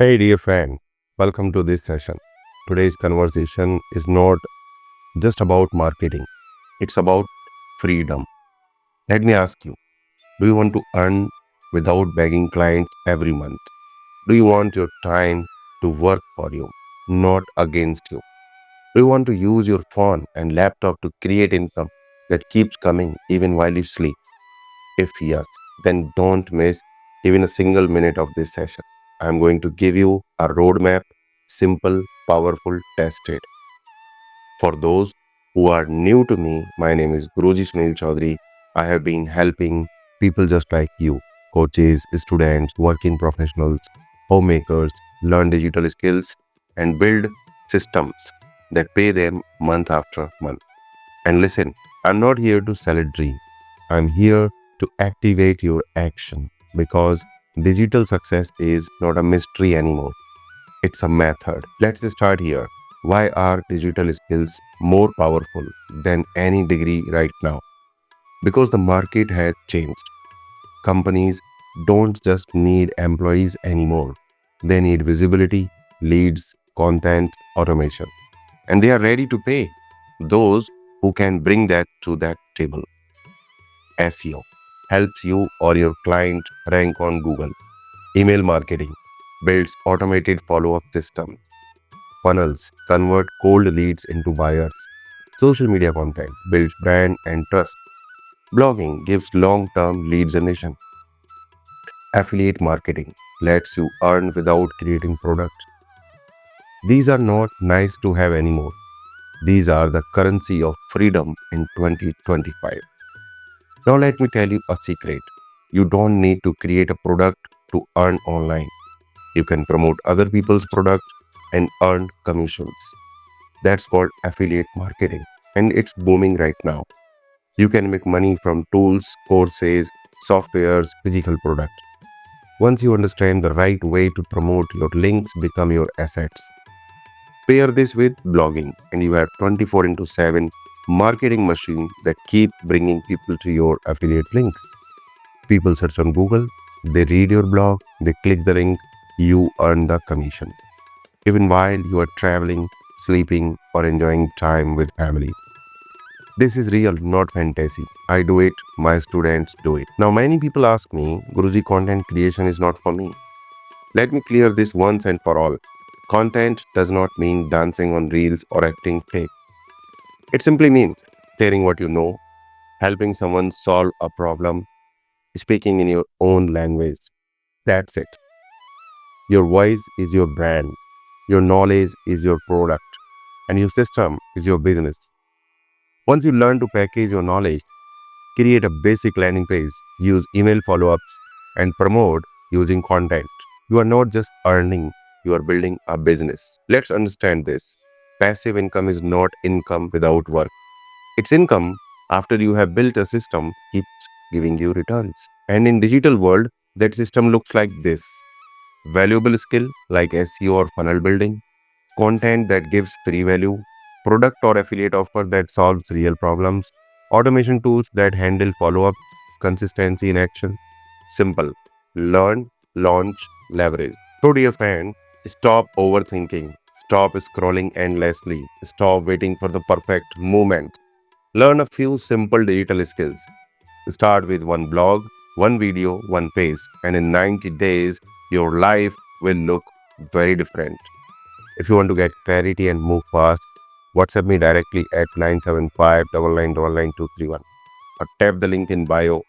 Hey, dear friend, welcome to this session. Today's conversation is not just about marketing, it's about freedom. Let me ask you, do you want to earn without begging clients every month? Do you want your time to work for you, not against you? Do you want to use your phone and laptop to create income that keeps coming even while you sleep? If yes, then don't miss even a single minute of this session. I'm going to give you a roadmap, simple, powerful, tested. For those who are new to me, my name is Guruji Sunil Chaudhary. I have been helping people just like you, coaches, students, working professionals, homemakers, learn digital skills and build systems that pay them month after month. And listen, I'm not here to sell a dream. I'm here to activate your action because digital success is not a mystery anymore. It's a method. Let's start here. Why are digital skills more powerful than any degree right now? Because the market has changed. Companies don't just need employees anymore. They need visibility, leads, content, automation. And they are ready to pay those who can bring that to that table. SEO helps you or your client rank on Google. Email marketing builds automated follow-up systems. Funnels convert cold leads into buyers. Social media content builds brand and trust. Blogging gives long-term lead generation. Affiliate marketing lets you earn without creating products. These are not nice to have anymore. These are the currency of freedom in 2025. Now let me tell you a secret. You don't need to create a product to earn online. You can promote other people's products and earn commissions. That's called affiliate marketing and it's booming right now. You can make money from tools, courses, softwares, physical products. Once you understand the right way to promote, your links become your assets. Pair this with blogging and you have 24 into 7 marketing machine that keep bringing people to your affiliate links. People search on Google, they read your blog, they click the link, you earn the commission. Even while you are traveling, sleeping, or enjoying time with family. This is real, not fantasy. I do it, my students do it. Now, many people ask me, Guruji, content creation is not for me. Let me clear this once and for all. Content does not mean dancing on reels or acting fake. It simply means sharing what you know, helping someone solve a problem, speaking in your own language. That's it. Your voice is your brand, your knowledge is your product, and your system is your business. Once you learn to package your knowledge, create a basic landing page, use email follow ups, and promote using content, you are not just earning, you are building a business. Let's understand this. Passive income is not income without work. It's income after you have built a system keeps giving you returns. And in digital world, that system looks like this. Valuable skill like SEO or funnel building, content that gives free value, product or affiliate offer that solves real problems, automation tools that handle follow-up, consistency in action. Simple. Learn, launch, leverage. So dear friend, stop overthinking. Stop scrolling endlessly. Stop waiting for the perfect moment. Learn a few simple digital skills. Start with one blog, one video, one page, and in 90 days, your life will look very different. If you want to get clarity and move fast, WhatsApp me directly at 975 9999 or tap the link in bio.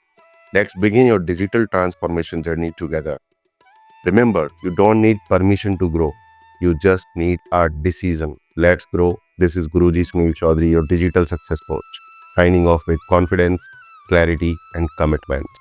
Let's begin your digital transformation journey together. Remember, you don't need permission to grow. You just need a decision. Let's grow. This is Guruji Sunil Chaudhary, your digital success coach, signing off with confidence, clarity, and commitment.